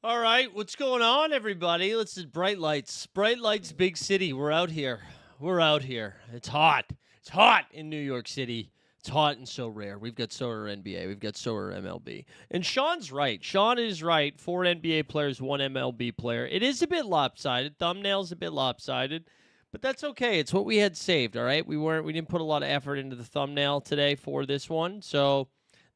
All right, what's going on, everybody? This is Bright Lights. Bright Lights, big city. We're out here. We're out here. It's hot. It's hot in New York City. It's hot and so rare. We've got Sorare NBA. We've got Sorare MLB. And Sean's right. Sean is right. 4 NBA players, 1 MLB player. It is a bit lopsided. Thumbnail's a bit lopsided. But that's okay. It's what we had saved, all right? We didn't put a lot of effort into the thumbnail today for this one. So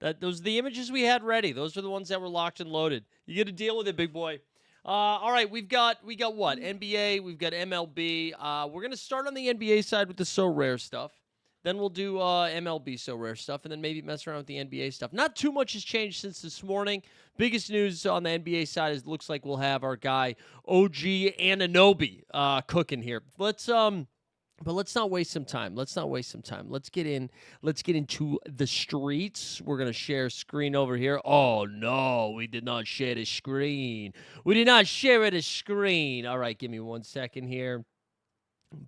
those are the images we had ready. Those are the ones that were locked and loaded. You get to deal with it, big boy. All right, we got what? NBA, we've got MLB. We're going to start on the NBA side with the So Rare stuff. Then we'll do MLB So Rare stuff, and then maybe mess around with the NBA stuff. Not too much has changed since this morning. Biggest news on the NBA side is it looks like we'll have our guy OG Anunoby cooking here. But let's not waste some time. Let's get into the streets. We're going to share screen over here. Oh, no, we did not share the screen. We did not share the screen. All right, give me 1 second here.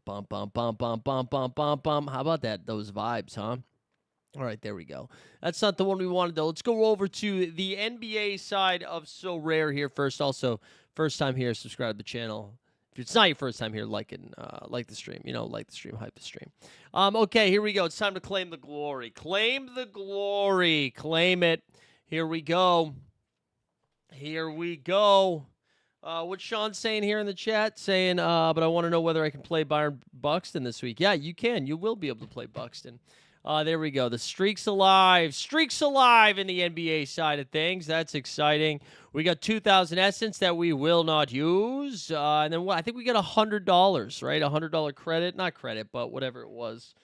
Bum, bum, bum, bum, bum, bum, bum, bum. How about that? Those vibes, huh? All right, there we go. That's not the one we wanted, though. Let's go over to the NBA side of So Rare here first. Also, first time here, subscribe to the channel. If it's not your first time here, like the stream. Like the stream, hype the stream. Okay, here we go. It's time to claim the glory. Claim the glory. Claim it. Here we go. What's Sean saying here in the chat? Saying, but I want to know whether I can play Byron Buxton this week. Yeah, you can. You will be able to play Buxton. There we go. The streak's alive. Streak's alive in the NBA side of things. That's exciting. We got 2,000 essence that we will not use. And then I think we got $100, right? $100 credit. Not credit, but whatever it was.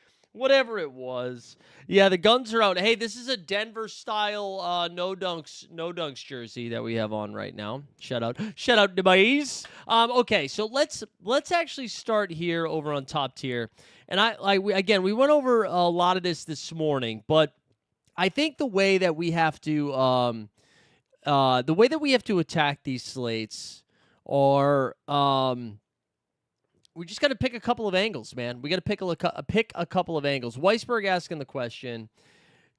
Yeah, the guns are out. Hey, this is a Denver-style no dunks jersey that we have on right now. Shout out to boys. Okay, so let's actually start here over on top tier. And we went over a lot of this morning, but I think the way that we have to attack these slates are we just got to pick a couple of angles, man. We got to pick a couple of angles. Weisberg asking the question,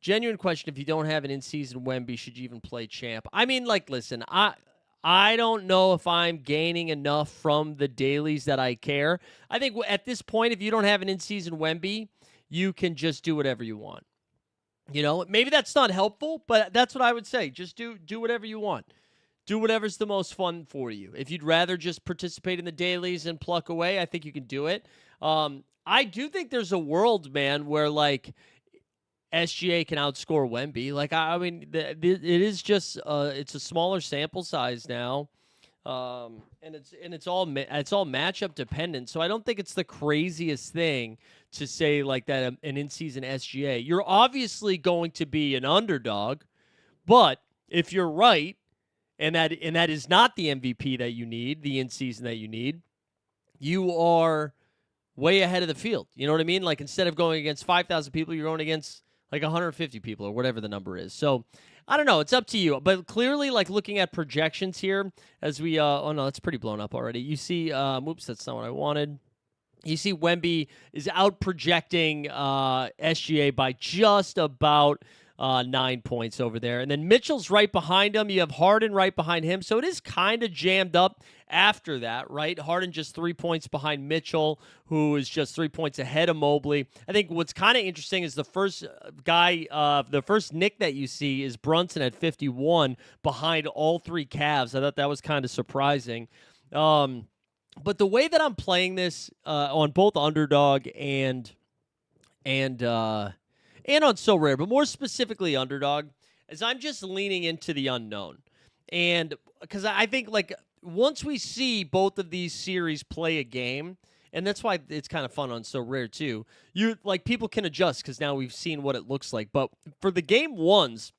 genuine question: if you don't have an in-season Wemby, should you even play champ? I mean, listen, I don't know if I'm gaining enough from the dailies that I care. I think at this point, if you don't have an in-season Wemby, you can just do whatever you want. Maybe that's not helpful, but that's what I would say. Just do whatever you want. Do whatever's the most fun for you. If you'd rather just participate in the dailies and pluck away, I think you can do it. I do think there's a world, man, where SGA can outscore Wemby. It is just it's a smaller sample size now, and it's all matchup dependent. So I don't think it's the craziest thing to say that an in-season SGA. You're obviously going to be an underdog, but if you're right, and that is not the MVP that you need, the in-season that you need, you are way ahead of the field. You know what I mean? Like instead of going against 5,000 people, you're going against like 150 people or whatever the number is. So I don't know. It's up to you. But clearly, like looking at projections here, as we oh no, that's pretty blown up already. You see, oops, that's not what I wanted. You see, Wemby is out projecting SGA by just about 9 points over there. And then Mitchell's right behind him. You have Harden right behind him. So it is kind of jammed up after that, right? Harden just 3 points behind Mitchell, who is just 3 points ahead of Mobley. I think what's kind of interesting is the first the first Nick that you see is Brunson at 51 behind all three Cavs. I thought that was kind of surprising. But the way that I'm playing this on both Underdog and on Sorare, but more specifically Underdog, is I'm just leaning into the unknown. And because I think like once we see both of these series play a game, and that's why it's kind of fun on Sorare too, you like people can adjust because now we've seen what it looks like. But for the game ones,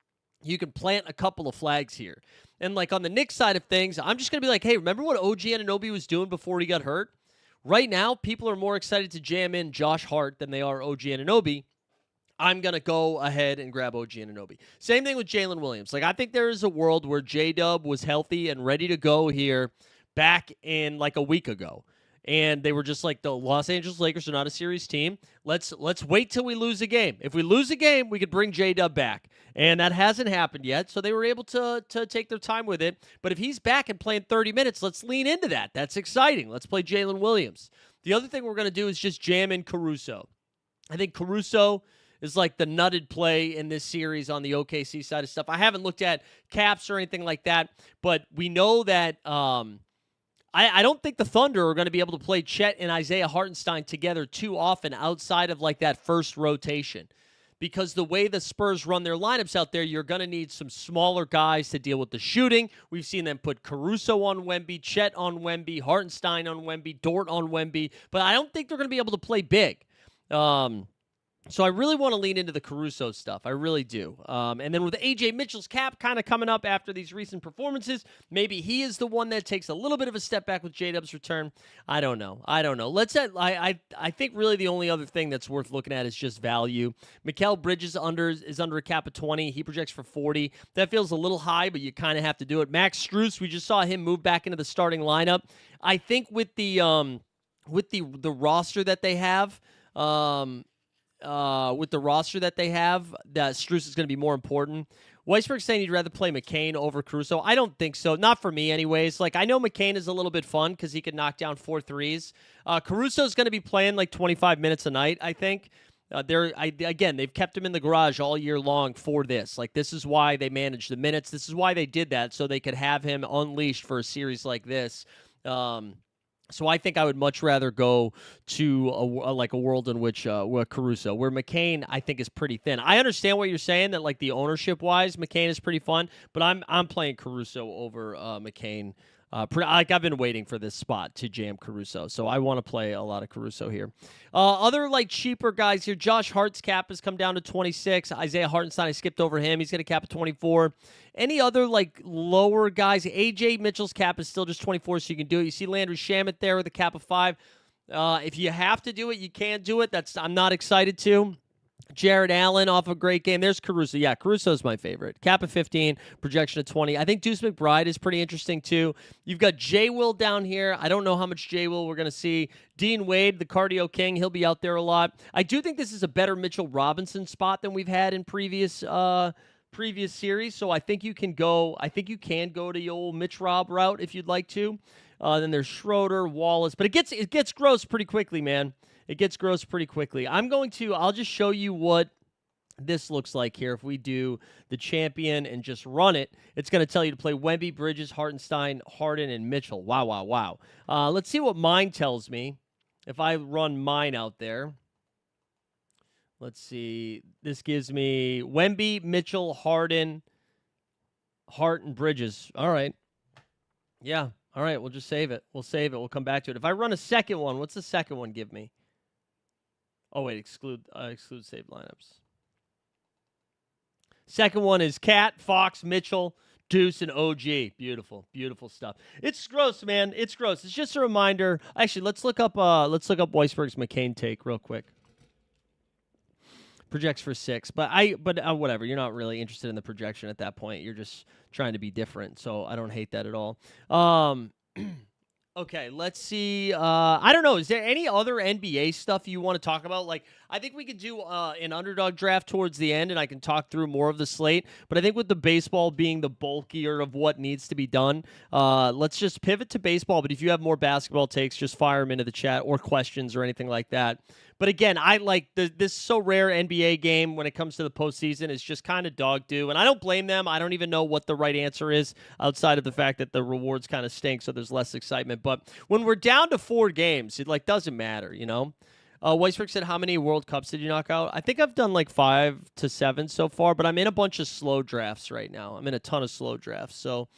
you can plant a couple of flags here. And like on the Knicks side of things, I'm just going to be like, hey, remember what OG Anunoby was doing before he got hurt? Right now, people are more excited to jam in Josh Hart than they are OG Anunoby. I'm going to go ahead and grab OG Anunoby. Same thing with Jalen Williams. Like, I think there is a world where J-Dub was healthy and ready to go here back in like a week ago. And they were just like, the Los Angeles Lakers are not a series team. Let's wait till we lose a game. If we lose a game, we could bring J-Dub back. And that hasn't happened yet, so they were able to take their time with it. But if he's back and playing 30 minutes, let's lean into that. That's exciting. Let's play Jalen Williams. The other thing we're going to do is just jam in Caruso. I think Caruso is like the nutted play in this series on the OKC side of stuff. I haven't looked at caps or anything like that, but we know that I don't think the Thunder are going to be able to play Chet and Isaiah Hartenstein together too often outside of like that first rotation. Because the way the Spurs run their lineups out there, you're going to need some smaller guys to deal with the shooting. We've seen them put Caruso on Wemby, Chet on Wemby, Hartenstein on Wemby, Dort on Wemby. But I don't think they're going to be able to play big. So I really want to lean into the Caruso stuff. I really do. And then with A.J. Mitchell's cap kind of coming up after these recent performances, maybe he is the one that takes a little bit of a step back with J-Dub's return. I don't know. Let's I think really the only other thing that's worth looking at is just value. Mikal Bridges is under a cap of 20. He projects for 40. That feels a little high, but you kind of have to do it. Max Strus, we just saw him move back into the starting lineup. I think with the roster that they have, that Strus is going to be more important. Weisberg's saying he'd rather play McCain over Caruso. I don't think so. Not for me, anyways. Like, I know McCain is a little bit fun because he can knock down 4 threes. Caruso's going to be playing like 25 minutes a night, I think. They've kept him in the garage all year long for this. Like, this is why they manage the minutes. This is why they did that, so they could have him unleashed for a series like this. So I think I would much rather go to a world in which Caruso, where McCain I think is pretty thin. I understand what you're saying that like the ownership wise, McCain is pretty fun, but I'm playing Caruso over McCain. I've been waiting for this spot to jam Caruso, so I want to play a lot of Caruso here. Other like cheaper guys here, Josh Hart's cap has come down to 26. Isaiah Hartenstein, I skipped over him. He's got a cap of 24. Any other like lower guys? A.J. Mitchell's cap is still just 24, so you can do it. You see Landry Shamet there with a cap of 5. If you have to do it, you can do it. I'm not excited to. Jared Allen off a great game. There's Caruso. Yeah, Caruso's my favorite. Cap of 15, projection of 20. I think Deuce McBride is pretty interesting too. You've got J. Will down here. I don't know how much J. Will we're going to see. Dean Wade, the cardio king, he'll be out there a lot. I do think this is a better Mitchell Robinson spot than we've had in previous series. So I think you can go to the old Mitch Rob route if you'd like to. Then there's Schroeder, Wallace, but it gets gross pretty quickly, man. It gets gross pretty quickly. I'll just show you what this looks like here. If we do the champion and just run it, it's going to tell you to play Wemby, Bridges, Hartenstein, Harden, and Mitchell. Wow. Let's see what mine tells me. If I run mine out there. Let's see. This gives me Wemby, Mitchell, Harden, Hart, and Bridges. All right. Yeah. All right. We'll just save it. We'll save it. We'll come back to it. If I run a second one, what's the second one give me? Oh, wait. Exclude saved lineups. Second one is Cat, Fox, Mitchell, Deuce and OG. Beautiful, beautiful stuff. It's gross, man. It's gross. It's just a reminder. Actually, let's look up Weisberg's McCain take real quick. Projects for 6, but whatever. You're not really interested in the projection at that point. You're just trying to be different. So I don't hate that at all. Okay, let's see. I don't know. Is there any other NBA stuff you want to talk about? Like, I think we could do an underdog draft towards the end, and I can talk through more of the slate. But I think with the baseball being the bulkier of what needs to be done, let's just pivot to baseball. But if you have more basketball takes, just fire them into the chat or questions or anything like that. But again, I like this Sorare NBA game when it comes to the postseason is just kind of dog do, and I don't blame them. I don't even know what the right answer is outside of the fact that the rewards kind of stink, so there's less excitement. But when we're down to 4 games, it like doesn't matter, you know. Weisberg said, "How many World Cups did you knock out?" I think I've done like 5 to 7 so far, but I'm in a bunch of slow drafts right now. I'm in a ton of slow drafts, so.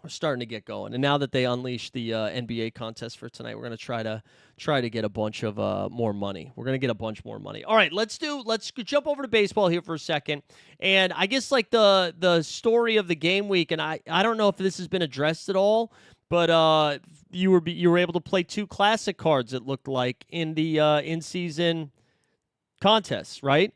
We're starting to get going, and now that they unleashed the NBA contest for tonight, we're going to try to get a bunch of more money. We're going to get a bunch more money. All right, let's jump over to baseball here for a second, and I guess like the story of the game week, and I don't know if this has been addressed at all, but you were able to play 2 classic cards. It looked like in the in-season contests, right?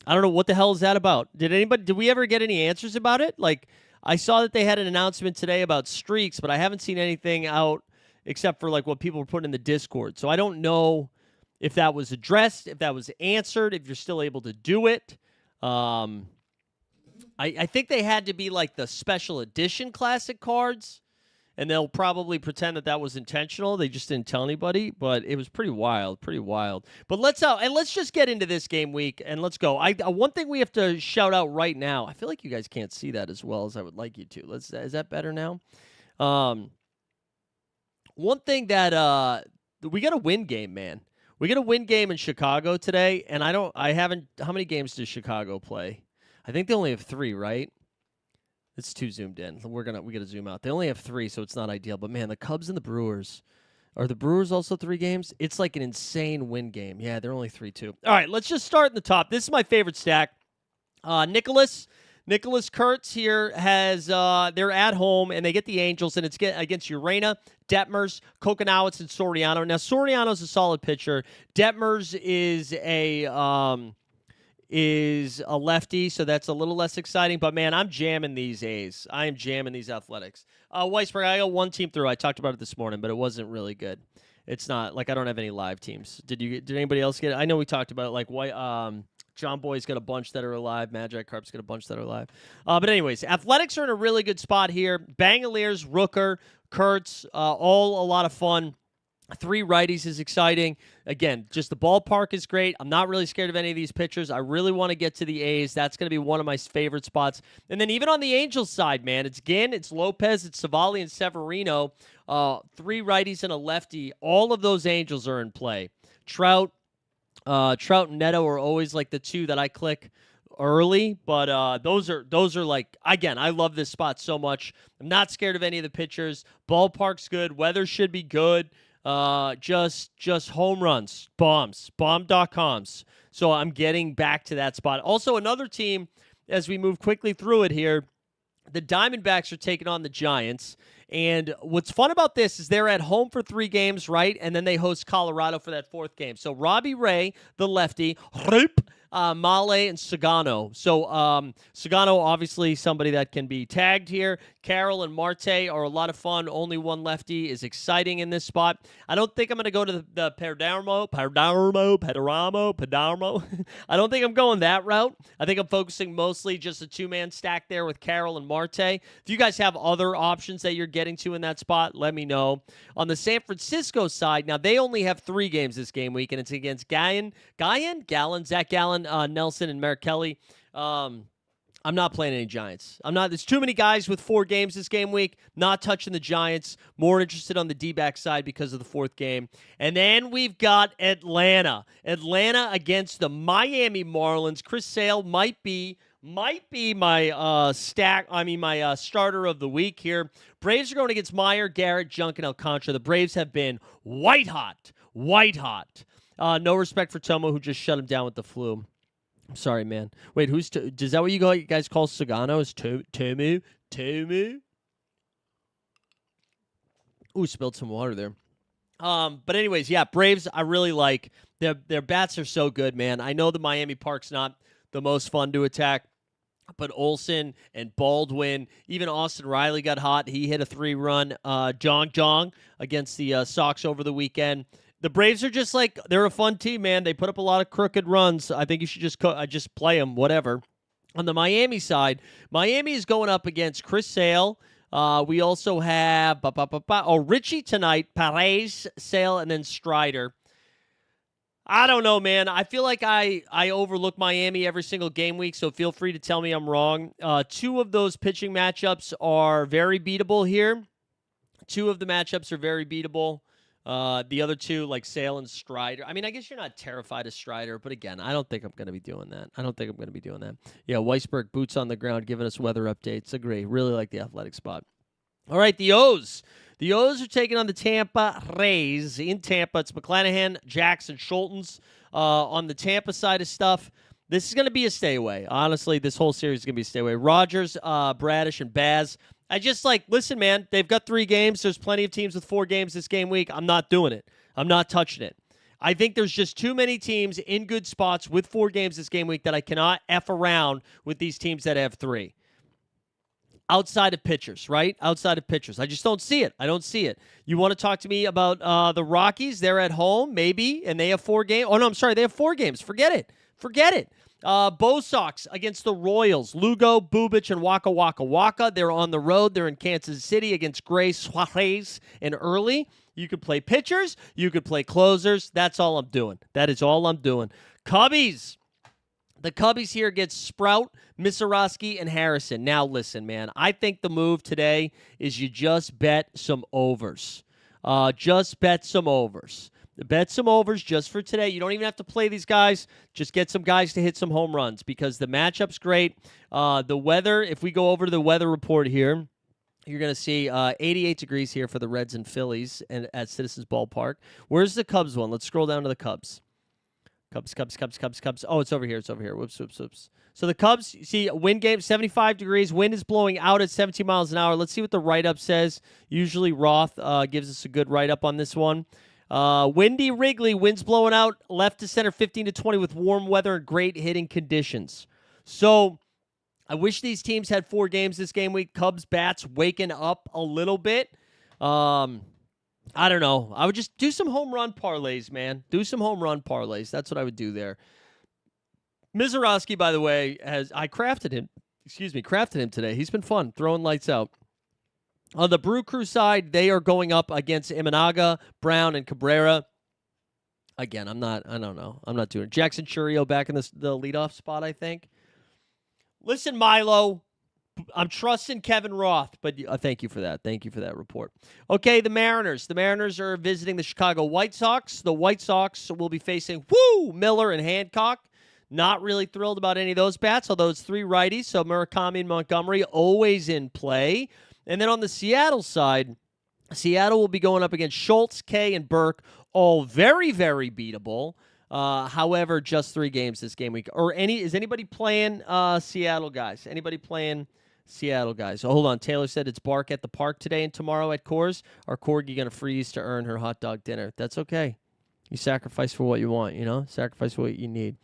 I don't know what the hell is that about. Did we ever get any answers about it? Like, I saw that they had an announcement today about streaks, but I haven't seen anything out except for like what people were putting in the Discord. So I don't know if that was addressed, if that was answered, if you're still able to do it. I think they had to be like the special edition classic cards, and they'll probably pretend that was intentional. They just didn't tell anybody, but it was pretty wild, pretty wild. But let's just get into this game week, and let's go. One thing we have to shout out right now, I feel like you guys can't see that as well as I would like you to. Is that better now? One thing that we got a win game, man. We got a win game in Chicago today, and how many games does Chicago play? I think they only have 3, right? It's too zoomed in. We got to zoom out. They only have 3, so it's not ideal. But man, the Cubs and the Brewers. Are the Brewers also 3 games? It's like an insane win game. Yeah, they're only 3-2. All right, let's just start in the top. This is my favorite stack. Nicholas Kurtz here has they're at home, and they get the Angels, and it's against Urena, Detmers, Kokonowitz, and Soriano. Now, Soriano's a solid pitcher. Detmers is a lefty, so that's a little less exciting. But, man, I'm jamming these A's. I am jamming these Athletics. Weisberg, I got 1 team through. I talked about it this morning, but it wasn't really good. It's not like I don't have any live teams. Did anybody else get it? I know we talked about it. Like John Boy's got a bunch that are alive. Magi Carp's got a bunch that are alive. But anyways, Athletics are in a really good spot here. Bangaliers, Rooker, Kurtz, all a lot of fun. 3 righties is exciting. Again, just the ballpark is great. I'm not really scared of any of these pitchers. I really want to get to the A's. That's going to be one of my favorite spots. And then even on the Angels side, man, it's Ginn, it's Lopez, it's Savali, and Severino. 3 righties and a lefty. All of those Angels are in play. Trout and Neto are always like the 2 that I click early, but those are like, again, I love this spot so much. I'm not scared of any of the pitchers. Ballpark's good. Weather should be good. Just home runs, bomb.coms. So I'm getting back to that spot. Also, another team, as we move quickly through it here, the Diamondbacks are taking on the Giants. And what's fun about this is they're at home for 3 games, right? And then they host Colorado for that 4th game. So Robbie Ray, the lefty, Male, and Sagano. So Sagano, obviously somebody that can be tagged here. Carroll and Marte are a lot of fun. Only 1 lefty is exciting in this spot. I don't think I'm going to go to the Perdarmo. I don't think I'm going that route. I think I'm focusing mostly just a 2-man stack there with Carroll and Marte. If you guys have other options that you're getting to in that spot, let me know. On the San Francisco side, now they only have 3 games this game week, and it's against Zach Gallen, Nelson, and Merrick Kelly. I'm not playing any Giants. There's too many guys with 4 games this game week. Not touching the Giants. More interested on the D-back side because of the 4th game. And then we've got Atlanta. Atlanta against the Miami Marlins. Chris Sale might be my starter of the week here. Braves are going against Meyer, Garrett, Junk, and Alcantara. The Braves have been white hot. No respect for Tomo, who just shut him down with the flu. I'm sorry, man. Wait, who's is that what you guys call Sagano? Is Tomu? Tomu? Ooh, spilled some water there. But anyways, yeah, Braves. I really like their bats are so good, man. I know the Miami Park's not the most fun to attack, but Olsen and Baldwin, even Austin Riley got hot. He hit a 3-run jong against the Sox over the weekend. The Braves are just like, they're a fun team, man. They put up a lot of crooked runs. I think you should just play them, whatever. On the Miami side, Miami is going up against Chris Sale. We also have Richie tonight, Perez, Sale, and then Strider. I don't know, man. I feel like I overlook Miami every single game week, so feel free to tell me I'm wrong. Two of those pitching matchups are very beatable here. Two of the matchups are very beatable. The other two, like Sale and Strider. I mean, I guess you're not terrified of Strider, but again, I don't think I'm going to be doing that. Yeah, Weisberg, boots on the ground, giving us weather updates. Agree. Really like the athletic spot. All right, the O's. The O's are taking on the Tampa Rays in Tampa. It's McClanahan, Jackson, Schultens. On the Tampa side of stuff, this is going to be a stay away. Honestly, this whole series is going to be a stay away. Rogers, Bradish, and Baz. I just listen, man, they've got 3 games. There's plenty of teams with 4 games this game week. I'm not doing it. I'm not touching it. I think there's just too many teams in good spots with 4 games this game week that I cannot F around with these teams that have 3. Outside of pitchers, right? Outside of pitchers. I just don't see it. I don't see it. You want to talk to me about the Rockies? They're at home, maybe, and they have 4 games. Oh, no, I'm sorry. They have 4 games. Forget it. Bo Sox against the Royals. Lugo, Bubic, and Waka. They're on the road. They're in Kansas City against Gray, Suarez, and Early. You could play pitchers. You could play closers. That's all I'm doing. That is all I'm doing. Cubbies. The Cubbies here get Sprout, Misarowski, and Harrison. Now, listen, man. I think the move today is you just bet some overs. Just bet some overs. Bet some overs just for today. You don't even have to play these guys. Just get some guys to hit some home runs because the matchup's great. The weather, if we go over to the weather report here, you're going to see 88 degrees here for the Reds and Phillies and at Citizens Ballpark. Where's the Cubs one? Let's scroll down to the Cubs. Cubs. Oh, it's over here. Whoops. So the Cubs, you see, wind game, 75 degrees. Wind is blowing out at 17 miles an hour. Let's see what the write-up says. Usually Roth gives us a good write-up on this one. Windy Wrigley, winds blowing out left to center 15 to 20 with warm weather and great hitting conditions. So I wish these teams had 4 games this game week. Cubs bats waking up a little bit. I don't know. I would just do some home run parlays, man. That's what I would do there. Misarowski, by the way, crafted him today. He's been fun, throwing lights out. On the Brew Crew side, they are going up against Imanaga, Brown, and Cabrera. Again, I'm not doing it. Jackson Churio back in the leadoff spot, I think. Listen, Milo, I'm trusting Kevin Roth, but thank you for that. Thank you for that report. Okay, the Mariners. The Mariners are visiting the Chicago White Sox. The White Sox will be facing Miller and Hancock. Not really thrilled about any of those bats, although it's 3 righties, so Murakami and Montgomery always in play. And then on the Seattle side, Seattle will be going up against Schultz, Kay, and Burke, all very, very beatable. However, just 3 games this game week. Is anybody playing Seattle guys? Anybody playing Seattle guys? So hold on. Taylor said it's bark at the park today and tomorrow at Coors. Our corgi going to freeze to earn her hot dog dinner. That's okay. You sacrifice for what you want, Sacrifice for what you need.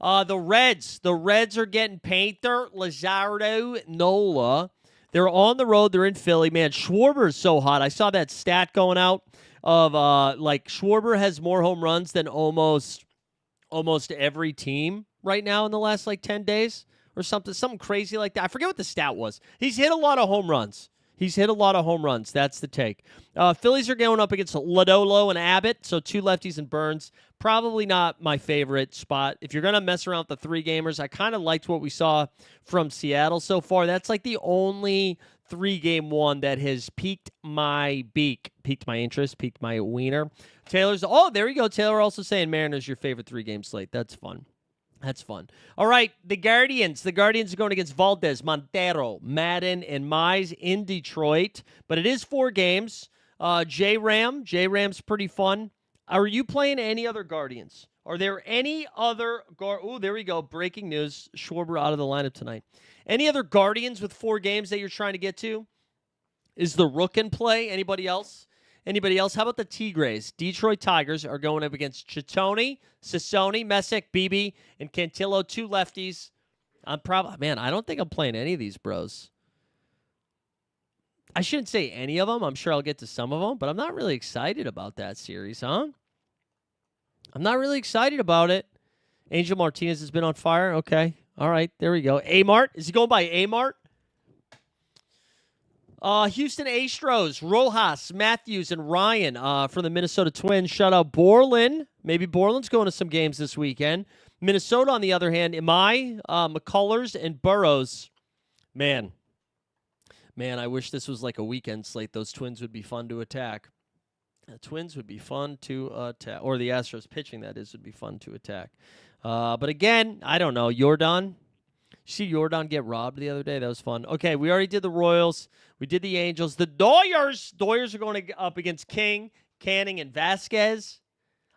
The Reds are getting Painter, Lazardo, Nola. They're on the road. They're in Philly. Man, Schwarber is so hot. I saw that stat going out of Schwarber has more home runs than almost every team right now in the last 10 days or something crazy like that. I forget what the stat was. He's hit a lot of home runs. That's the take. Phillies are going up against Lodolo and Abbott, so 2 lefties and Burns. Probably not my favorite spot. If you're going to mess around with the 3 gamers, I kind of liked what we saw from Seattle so far. That's the only 3-game one that has piqued my beak, piqued my interest, piqued my wiener. There you go. Taylor also saying Mariners your favorite 3-game slate. That's fun. All right, the Guardians. The Guardians are going against Valdez, Montero, Madden, and Mize in Detroit. But it is 4 games. J-Ram's pretty fun. Are you playing any other Guardians? Are there any other Oh, there we go. Breaking news. Schwarber out of the lineup tonight. Any other Guardians with 4 games that you're trying to get to? Is the Rook in play? Anybody else? Anybody else? How about the Tigres? Detroit Tigers are going up against Chitone, Sassoni, Messick, Beebe, and Cantillo, 2 lefties. Man, I don't think I'm playing any of these bros. I shouldn't say any of them. I'm sure I'll get to some of them, but I'm not really excited about that series, huh? I'm not really excited about it. Angel Martinez has been on fire. Okay. All right. There we go. Amart. Is he going by Amart? Houston Astros, Rojas, Matthews, and Ryan from the Minnesota Twins. Shout out Borland. Maybe Borland's going to some games this weekend. Minnesota, on the other hand, Imai, McCullers, and Burrows. Man, I wish this was like a weekend slate. Those Twins would be fun to attack. The Twins would be fun to attack. Or the Astros pitching, that is, would be fun to attack. But again, I don't know. Jordan. You see Jordan get robbed the other day? That was fun. Okay, we already did the Royals. We did the Angels. The Doyers. Doyers are going up against King, Canning, and Vasquez.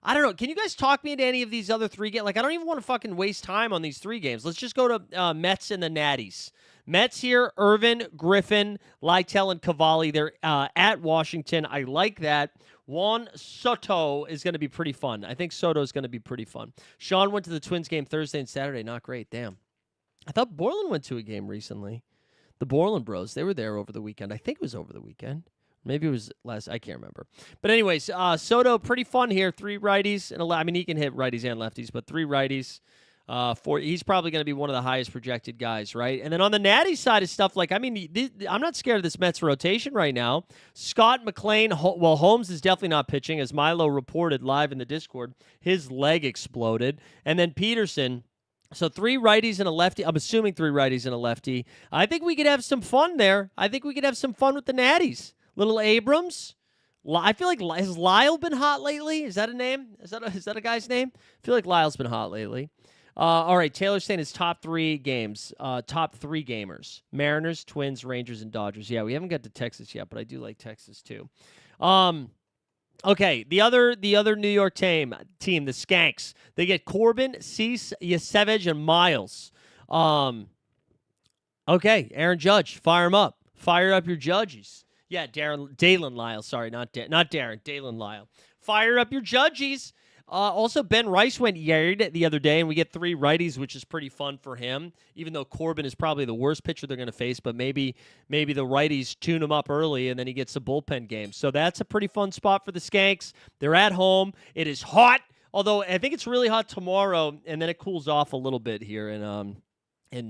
I don't know. Can you guys talk me into any of these other 3 games? Like, I don't even want to fucking waste time on these 3 games. Let's just go to Mets and the Natties. Mets here, Irvin, Griffin, Lytle, and Cavalli. They're at Washington. I like that. Juan Soto is going to be pretty fun. I think Soto is going to be pretty fun. Sean went to the Twins game Thursday and Saturday. Not great. Damn. I thought Borland went to a game recently. The Borland Bros, they were there over the weekend. I think it was over the weekend. Maybe it was last. I can't remember. But anyways, Soto, pretty fun here. 3 righties. And he can hit righties and lefties, but 3 righties. He's probably going to be one of the highest projected guys, right? And then on the Natty side of stuff, I'm not scared of this Mets rotation right now. Scott McLean, Holmes is definitely not pitching, as Milo reported live in the Discord. His leg exploded. And then Peterson. So 3 righties and a lefty. I'm assuming 3 righties and a lefty. I think we could have some fun there. I think we could have some fun with the Natties. Little Abrams. I feel like, has Lyle been hot lately? Is that a name? Is that a guy's name? I feel like Lyle's been hot lately. All right, Taylor's saying his top 3 games, top 3 gamers. Mariners, Twins, Rangers, and Dodgers. Yeah, we haven't got to Texas yet, but I do like Texas too. Okay, the other New York team, the Skanks. They get Corbin, Cease, Yasevich, and Miles. Okay, Aaron Judge, fire him up. Fire up your judges. Yeah, Dalen Lyle. Sorry, not Darren. Dalen Lyle. Fire up your judges. Also, Ben Rice went yard the other day, and we get 3 righties, which is pretty fun for him, even though Corbin is probably the worst pitcher they're going to face, but maybe the righties tune him up early, and then he gets a bullpen game. So that's a pretty fun spot for the Skanks. They're at home. It is hot, although I think it's really hot tomorrow, and then it cools off a little bit here in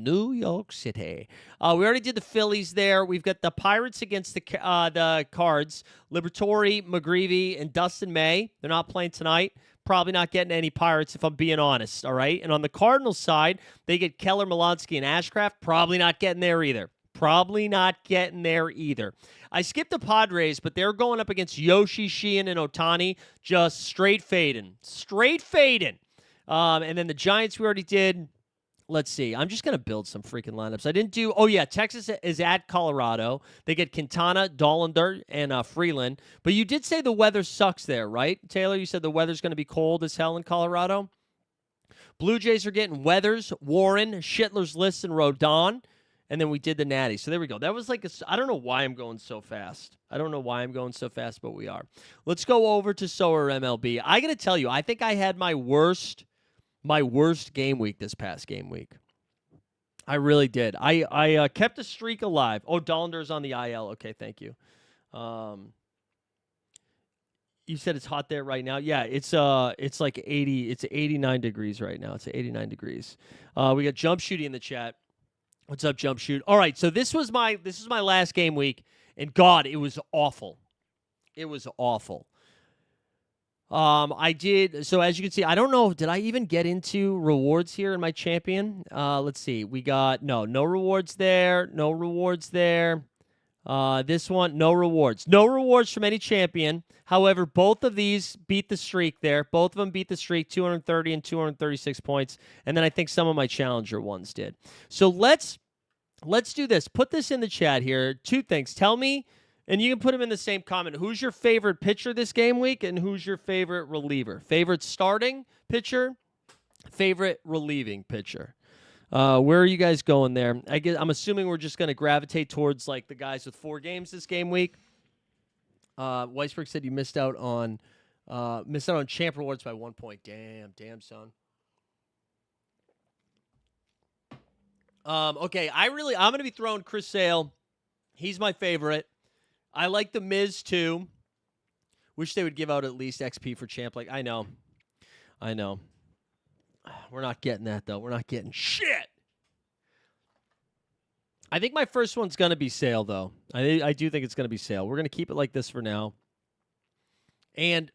New York City. We already did the Phillies there. We've got the Pirates against the Cards. Liberatore, McGreevy, and Dustin May. They're not playing tonight. Probably not getting any Pirates if I'm being honest, all right? And on the Cardinals side, they get Keller, Melansky, and Ashcraft. Probably not getting there either. I skipped the Padres, but they're going up against Yoshi, Sheehan, and Otani. Just straight fading. And then the Giants we already did. Let's see. I'm just going to build some freaking lineups. I didn't do... Oh, yeah. Texas is at Colorado. They get Quintana, Dollander, and Freeland. But you did say the weather sucks there, right, Taylor? You said the weather's going to be cold as hell in Colorado? Blue Jays are getting Weathers, Warren, Schitler's List, and Rodon. And then we did the Natty. So there we go. That was like I don't know why I'm going so fast. But we are. Let's go over to Sorare MLB. I got to tell you, I think I had my worst game week this past game week. I really did. I kept a streak alive. Oh, Dollander's on the IL. Okay, thank you. You said it's hot there right now. Yeah, it's like 80. It's 89 degrees right now. It's 89 degrees. We got Jump Shooty in the chat. What's up, Jump Shoot? All right, so this was my last game week, and God, it was awful. I did. So as you can see, I don't know. Did I even get into rewards here in my champion? Let's see. We got no rewards there. This one, no rewards. No rewards from any champion. However, both of these beat the streak there. Both of them beat the streak, 230 and 236 points. And then I think some of my challenger ones did. So let's do this. Put this in the chat here. 2 things. Tell me And you can put them in the same comment. Who's your favorite pitcher this game week, and who's your favorite reliever? Favorite starting pitcher, favorite relieving pitcher. Where are you guys going there? I'm assuming we're just going to gravitate towards like the guys with 4 games this game week. Weisberg said you missed out on champ rewards by 1 point. Damn, son. Okay, I'm going to be throwing Chris Sale. He's my favorite. I like the Miz too. Wish they would give out at least XP for champ. Like I know. We're not getting that though. We're not getting shit. I think my first one's gonna be Sale though. I do think it's gonna be Sale. We're gonna keep it like this for now. And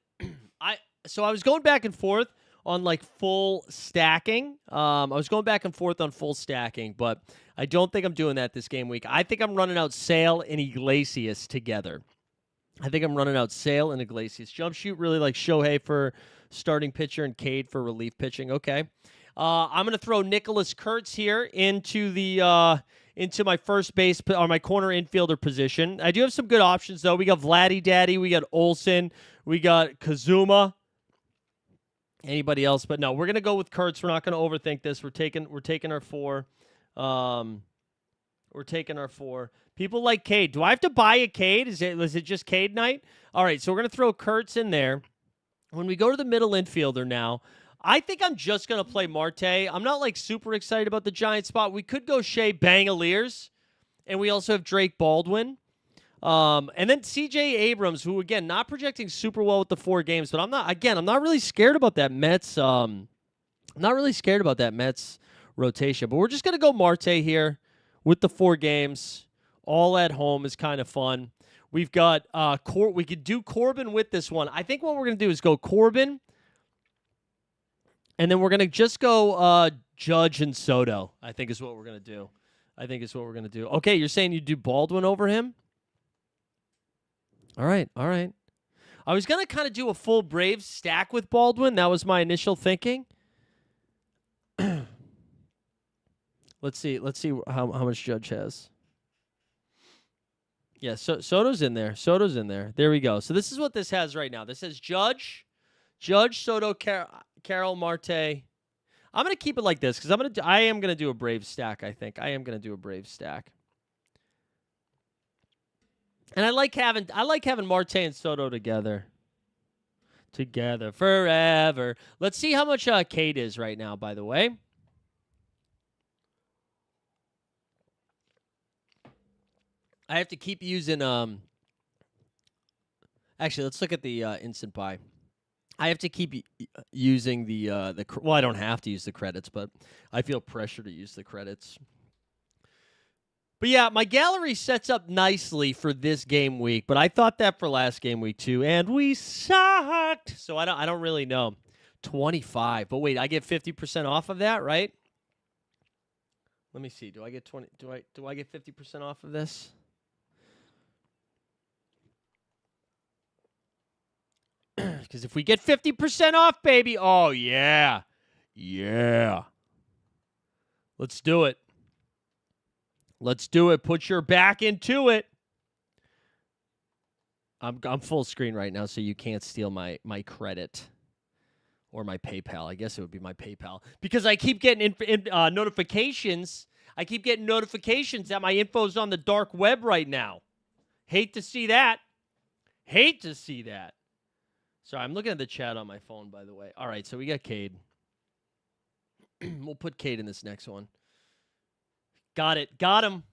I was going back and forth on like full stacking. I was going back and forth on full stacking, but I don't think I'm doing that this game week. I think I'm running out Sale and Iglesias together. Jump shoot really like Shohei for starting pitcher and Cade for relief pitching. Okay. I'm going to throw Nicholas Kurtz here into my first base or my corner infielder position. I do have some good options though. We got Vladdy Daddy, we got Olsen, we got Kazuma. Anybody else? But no, we're going to go with Kurtz. We're not going to overthink this. We're taking our 4. We're taking our 4. People like Cade. Do I have to buy a Cade? Was it just Cade night? All right, so we're going to throw Kurtz in there. When we go to the middle infielder now, I think I'm just going to play Marte. I'm not like super excited about the Giant spot. We could go Shea Bangaliers, and we also have Drake Baldwin. And then C.J. Abrams, who, again, not projecting super well with the 4 games, but I'm not really scared about that Mets. I'm not really scared about that Mets rotation, but we're just going to go Marte here with the 4 games. All at home is kind of fun. We've got we could do Corbin with this one. I think what we're going to do is go Corbin, and then we're going to just go Judge and Soto, I think is what we're going to do. Okay, you're saying you do Baldwin over him? All right. I was going to kind of do a full Braves stack with Baldwin. That was my initial thinking. Let's see how much Judge has. Yeah, Soto's in there. There we go. So this is what this has right now. This says Judge, Soto, Carroll, Marte. I'm going to keep it like this because I am going to do a Braves stack, I think. I am going to do a Braves stack. And I like having Marte and Soto together forever. Let's see how much Cade is right now, by the way. I have to keep using actually, let's look at the instant buy. I have to keep using the well, I don't have to use the credits, but I feel pressure to use the credits. But yeah, my gallery sets up nicely for this game week, but I thought that for last game week too, and we sucked. So I don't really know. 25. But wait, I get 50% off of that, right? Let me see. Do I get 20 do I get 50% off of this? Because if we get 50% off, baby, oh, yeah. Yeah. Let's do it. Put your back into it. I'm full screen right now, so you can't steal my credit or my PayPal. I guess it would be my PayPal. Because I keep getting notifications. I keep getting notifications that my info's on the dark web right now. Hate to see that. Sorry, I'm looking at the chat on my phone, by the way. All right, so we got Cade. We'll put Cade in this next one. Got it. Got him.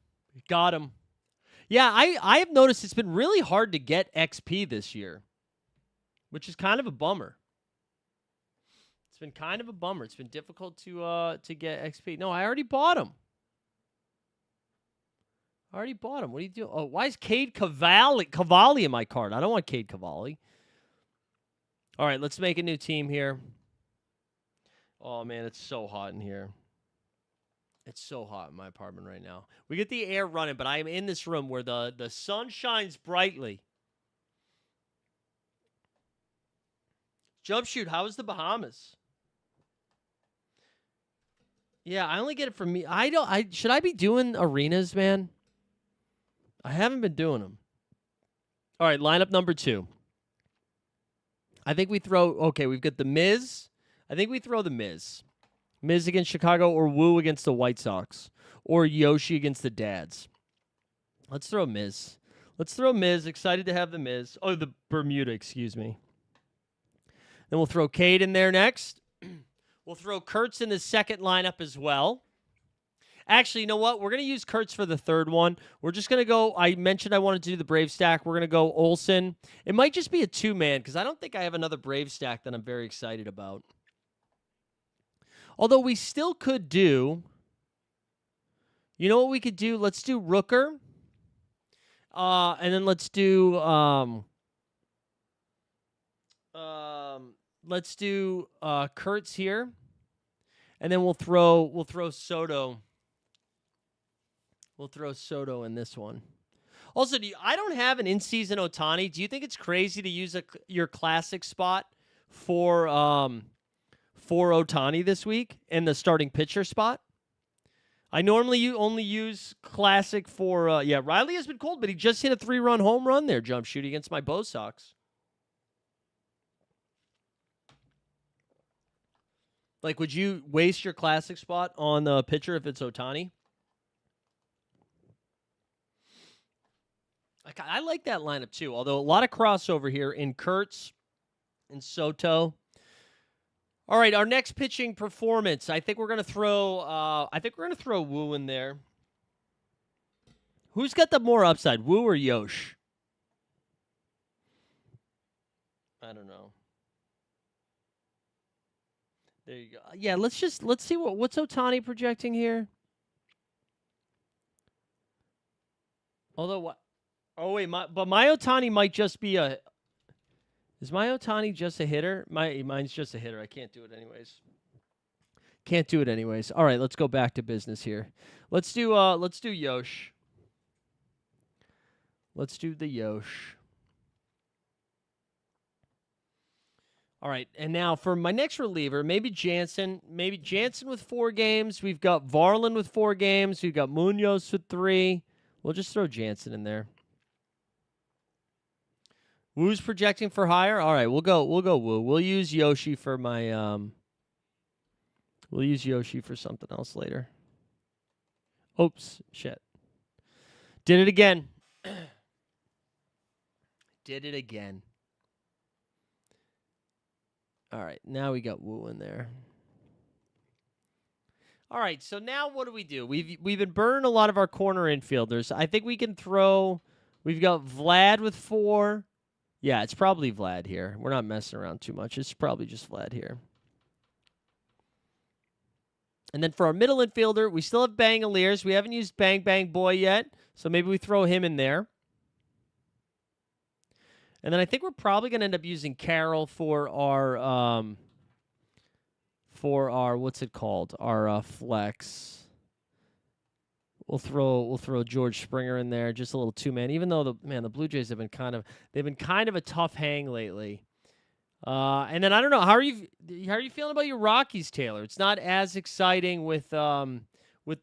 Yeah, I have noticed it's been really hard to get XP this year, which is kind of a bummer. It's been difficult to get XP. No, I already bought him. What are you doing? Oh, why is Cade Cavalli in my card? I don't want Cade Cavalli. All right, let's make a new team here. Oh, man, it's so hot in here. It's so hot in my apartment right now. We get the air running, but I am in this room where the sun shines brightly. Jump shoot, how is the Bahamas? Yeah, I only get it from me. Should I be doing arenas, man? I haven't been doing them. All right, lineup number 2. I think we throw. Okay, we've got the Miz. I think we throw the Miz. Miz against Chicago, or Woo against the White Sox, or Yoshi against the Dads. Let's throw Miz. Let's throw Miz. Excited to have the Miz. Oh, the Bermuda, excuse me. Then we'll throw Cade in there next. We'll throw Kurtz in the second lineup as well. Actually, you know what? We're going to use Kurtz for the third one. We're just going to go. I mentioned I wanted to do the Brave stack. We're going to go Olsen. It might just be a 2-man because I don't think I have another Brave stack that I'm very excited about. Although we still could do. You know what we could do? Let's do Rooker. And then let's do. Let's do Kurtz here. And then we'll throw Soto. We'll throw Soto in this one. Also, I don't have an in-season Ohtani. Do you think it's crazy to use your classic spot for Ohtani this week in the starting pitcher spot? I normally only use classic for Riley has been cold, but he just hit a 3-run home run there, jump shoot against my Bo Sox. Like, would you waste your classic spot on the pitcher if it's Ohtani? I like that lineup too, although a lot of crossover here in Kurtz and Soto. All right, our next pitching performance. I think we're gonna throw. Woo in there. Who's got the more upside, Woo or Yosh? I don't know. There you go. Yeah, let's see what's Ohtani projecting here. Although what? Oh wait, my Ohtani might just be a. Is my Ohtani just a hitter? Mine's just a hitter. I can't do it anyways. All right, let's go back to business here. Let's do Yosh. Let's do the Yosh. All right, and now for my next reliever, maybe Jansen. Maybe Jansen with 4 games. We've got Varland with 4 games. We've got Munoz with 3. We'll just throw Jansen in there. Woo's projecting for higher. All right, we'll go Woo. We'll use Yoshi for my We'll use Yoshi for something else later. Oops, shit. Did it again. Did it again. All right, now we got Woo in there. All right, so now what do? We've been burning a lot of our corner infielders. I think we can throw. We've got Vlad with 4. Yeah, it's probably Vlad here. We're not messing around too much. It's probably just Vlad here. And then for our middle infielder, we still have Bangaliers. We haven't used Bang Bang Boy yet, so maybe we throw him in there. And then I think we're probably going to end up using Carroll for our what's it called? Our flex. We'll throw George Springer in there, just a little 2-man. Even though the Blue Jays have been kind of a tough hang lately. And then I don't know, how are you feeling about your Rockies, Taylor? It's not as exciting with the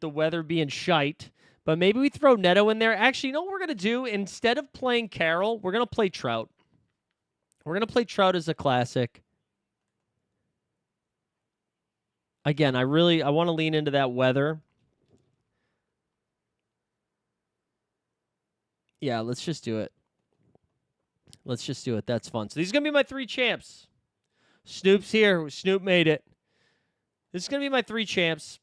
weather being shite, but maybe we throw Neto in there. Actually, you know what we're gonna do? Instead of playing Carroll, we're gonna play Trout. We're gonna play Trout as a classic. Again, I want to lean into that weather. Yeah, let's just do it. That's fun. So these are going to be my 3 champs. Snoop's here. Snoop made it. This is going to be my 3 champs.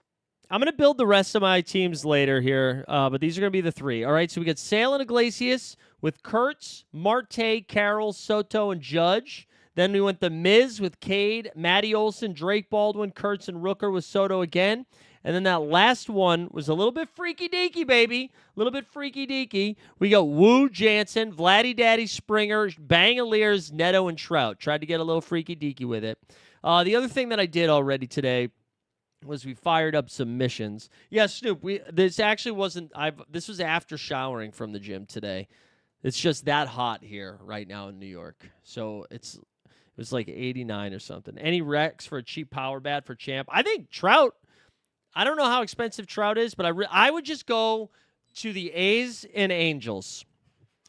I'm going to build the rest of my teams later here, but these are going to be the 3. All right, so we got Sale and Iglesias with Kurtz, Marte, Carroll, Soto, and Judge. Then we went the Miz with Cade, Matty Olson, Drake Baldwin, Kurtz, and Rooker with Soto again. And then that last one was a little bit freaky-deaky, baby. A little bit freaky-deaky. We got Woo, Jansen, Vladdy Daddy, Springer, Bangaliers, Neto, and Trout. Tried to get a little freaky-deaky with it. The other thing that I did already today was we fired up some missions. Yeah, Snoop, this actually wasn't... This was after showering from the gym today. It's just that hot here right now in New York. So it was like 89 or something. Any recs for a cheap power bat for champ? I think Trout... I don't know how expensive Trout is, but I would just go to the A's and Angels.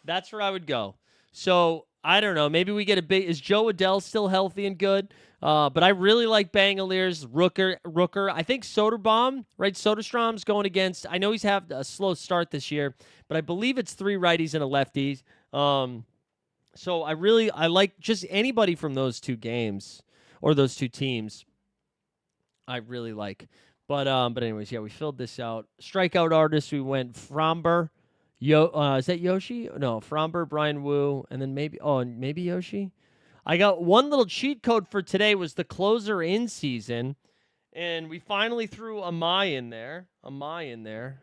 That's where I would go. So I don't know. Maybe we get a big. Is Joe Adele still healthy and good? But I really like Bangalier's Rooker. I think Soderbaum, right? Soderstrom's going against. I know he's had a slow start this year, but I believe it's 3 righties and a lefty. So I like just anybody from those 2 games or those 2 teams. I really like. But anyways, yeah, we filled this out. Strikeout artists, we went Fromber. Is that Yoshi? No, Fromber, Brian Wu, and then maybe Yoshi. I got one little cheat code for today was the closer in season, and we finally threw Amai in there.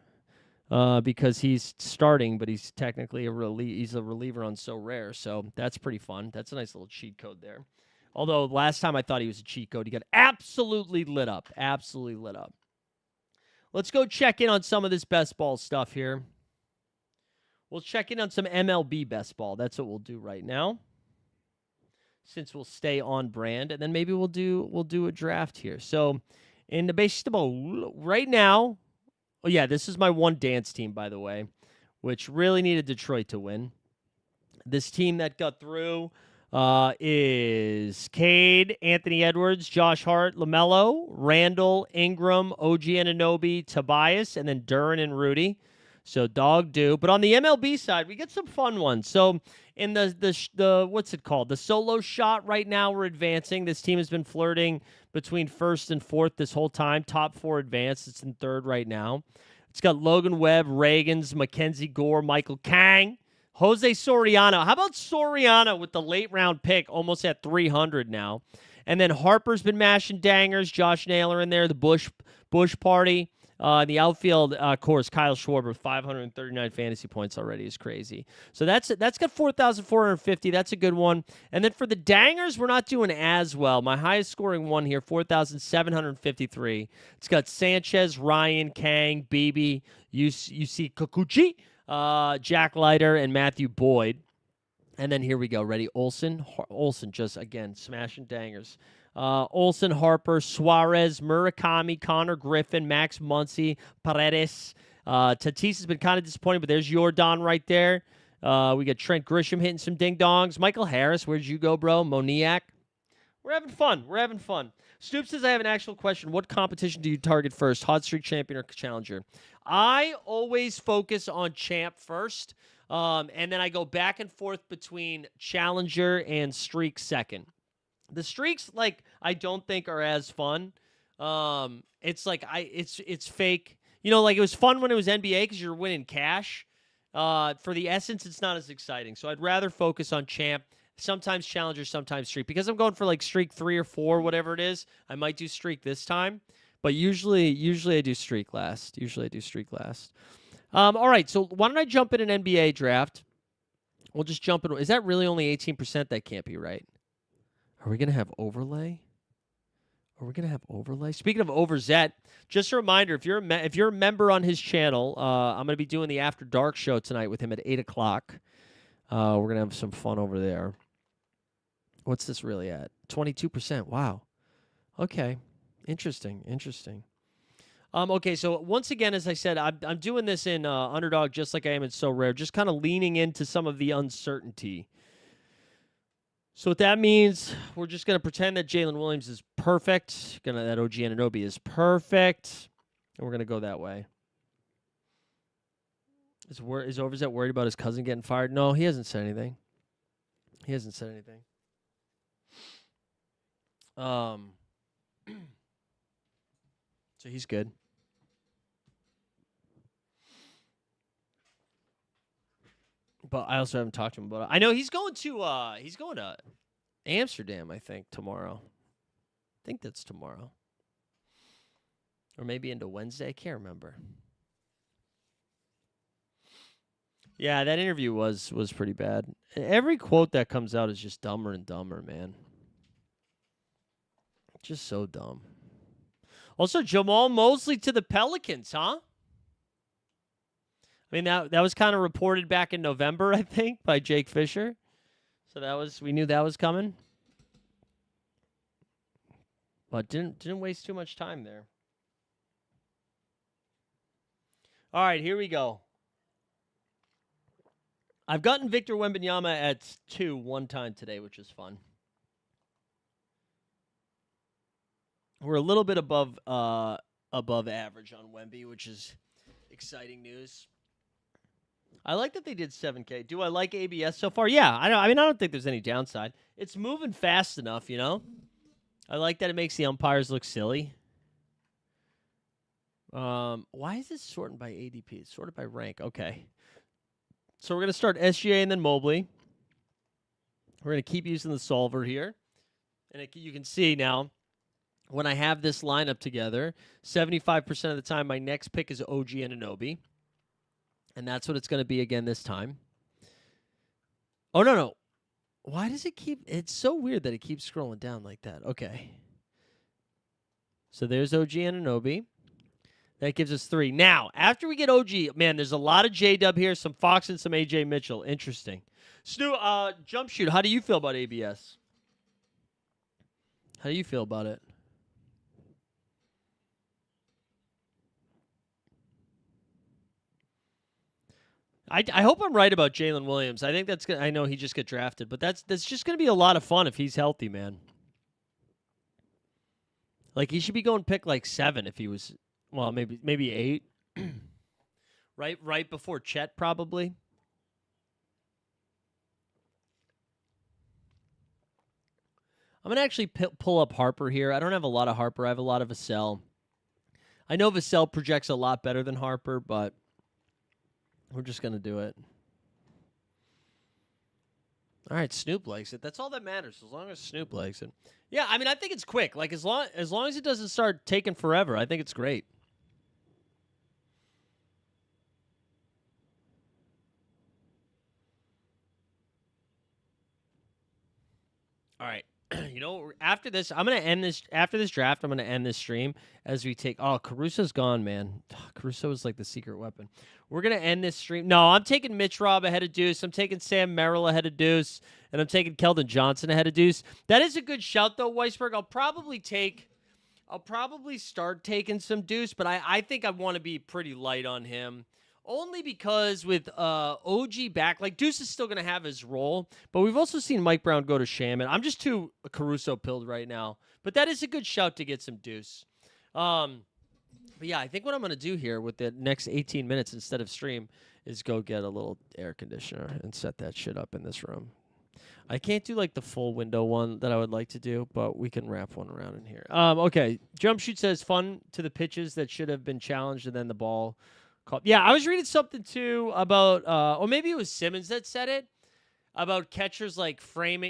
Because he's starting, but he's technically he's a reliever on So Rare, so that's pretty fun. That's a nice little cheat code there. Although last time I thought he was a cheat code, he got absolutely lit up. Absolutely lit up. Let's go check in on some of this best ball stuff here. We'll check in on some MLB best ball. That's what we'll do right now, since we'll stay on brand, and then maybe we'll do a draft here. So in the baseball right now, oh yeah, this is my one dance team, by the way, which really needed Detroit to win. This team that got through is Cade, Anthony Edwards, Josh Hart, LaMelo, Randall, Ingram, OG Anunoby, Tobias, and then Duran and Rudy. So dog do. But on the MLB side, we get some fun ones. So in the what's it called? The solo shot right now, we're advancing. This team has been flirting between first and fourth this whole time. Top 4 advanced. It's in third right now. It's got Logan Webb, Reagans, Mackenzie Gore, Michael Kang, Jose Soriano. How about Soriano with the late round pick, almost at 300 now? And then Harper's been mashing dangers. Josh Naylor in there, the Bush party. In the outfield, of course, Kyle Schwarber with 539 fantasy points already is crazy. So that's got 4,450. That's a good one. And then for the dangers, we're not doing as well. My highest scoring one here, 4,753. It's got Sanchez, Ryan, Kang, Beebe, UC Kikuchi, Jack Leiter, and Matthew Boyd. And then here we go. Ready? Olsen just, again, smashing dangers. Olsen, Harper, Suarez, Murakami, Connor Griffin, Max Muncy, Paredes. Tatis has been kind of disappointing, but there's Jordan right there. We got Trent Grisham hitting some ding-dongs. Michael Harris, where'd you go, bro? Moniak. We're having fun. Stoop says, I have an actual question. What competition do you target first, Hot Streak Champion or Challenger? I always focus on Champ first, and then I go back and forth between Challenger and Streak second. The streaks, I don't think are as fun. It's fake. You know, it was fun when it was NBA because you're winning cash. For the essence, it's not as exciting. So I'd rather focus on Champ. Sometimes Challenger, sometimes Streak. Because I'm going for Streak 3 or 4, whatever it is. I might do Streak this time, but usually I do Streak last. All right, so why don't I jump in an NBA draft? We'll just jump in. Is that really only 18%? That can't be right. Are we going to have overlay? Speaking of Overzet, just a reminder, if you're a member on his channel, I'm going to be doing the After Dark show tonight with him at 8 o'clock. We're going to have some fun over there. What's this really at? 22%. Wow. Okay. Interesting. Okay, so once again, as I said, I'm doing this in Underdog just like I am in So Rare, just kind of leaning into some of the uncertainty. So what that means, we're just going to pretend that Jalen Williams is perfect, that OG Anunoby is perfect, and we're going to go that way. Is Overzet worried about his cousin getting fired? No, he hasn't said anything. So he's good. But I also haven't talked to him about it. I know he's going to Amsterdam, I think, tomorrow. I think that's tomorrow. Or maybe into Wednesday. I can't remember. Yeah, that interview was pretty bad. Every quote that comes out is just dumber and dumber, man. Just so dumb. Also, Jamal Mosley to the Pelicans, huh? I mean, that was kind of reported back in November, I think, by Jake Fisher. So we knew that was coming. But didn't waste too much time there. All right, here we go. I've gotten Victor Wembanyama at 2 one time today, which is fun. We're a little bit above average on Wemby, which is exciting news. I like that they did 7K. Do I like ABS so far? Yeah, I don't think there's any downside. It's moving fast enough, you know? I like that it makes the umpires look silly. Why is this sorted by ADP? It's sorted by rank. Okay. So we're going to start SGA and then Mobley. We're going to keep using the solver here. And you can see now, when I have this lineup together, 75% of the time my next pick is OG Anunoby. And that's what it's going to be again this time. Oh, no. Why does it keep... It's so weird that it keeps scrolling down like that. Okay. So there's OG Anunoby. That gives us 3. Now, after we get OG, man, there's a lot of J-Dub here, some Fox and some AJ Mitchell. Interesting. Stu, Jump Shoot, how do you feel about ABS? How do you feel about it? I hope I'm right about Jalen Williams. I think that's gonna, I know he just got drafted, but that's just going to be a lot of fun if he's healthy, man. Like, he should be going pick like 7 if he was... Well, maybe 8. right before Chet, probably. I'm going to actually pull up Harper here. I don't have a lot of Harper. I have a lot of Vassell. I know Vassell projects a lot better than Harper, but we're just going to do it. All right, Snoop likes it. That's all that matters, as long as Snoop likes it. Yeah, I mean, I think it's quick. Like, as long as it doesn't start taking forever, I think it's great. All right. You know, after this, I'm going to end this. After this draft, I'm going to end this stream as we take... Oh, Caruso's gone, man. Caruso is like the secret weapon. We're going to end this stream. No, I'm taking Mitch Robb ahead of Deuce. I'm taking Sam Merrill ahead of Deuce. And I'm taking Keldon Johnson ahead of Deuce. That is a good shout, though, Weisberg. I'll probably start taking some Deuce, but I think I want to be pretty light on him. Only because with OG back, like, Deuce is still going to have his role, but we've also seen Mike Brown go to Shaman. I'm just too Caruso-pilled right now, but that is a good shout to get some Deuce. But yeah, I think what I'm going to do here with the next 18 minutes instead of stream is go get a little air conditioner and set that shit up in this room. I can't do, like, the full window one that I would like to do, but we can wrap one around in here. Okay, Jump Shoot says, fun to the pitches that should have been challenged and then the ball... Yeah, I was reading something, too, about, or maybe it was Simmons that said it, about catchers, like,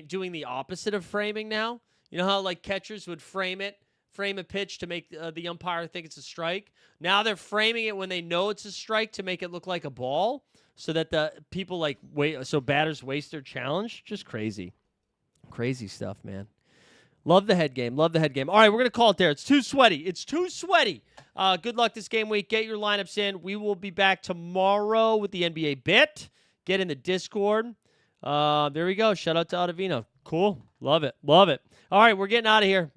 doing the opposite of framing now. You know how, like, catchers would frame a pitch to make the umpire think it's a strike? Now they're framing it when they know it's a strike to make it look like a ball so that the people, like, so batters waste their challenge. Just crazy. Crazy stuff, man. Love the head game. All right, we're going to call it there. It's too sweaty. Good luck this game week. Get your lineups in. We will be back tomorrow with the NBA bit. Get in the Discord. There we go. Shout out to Ottavino. Cool. Love it. All right, we're getting out of here.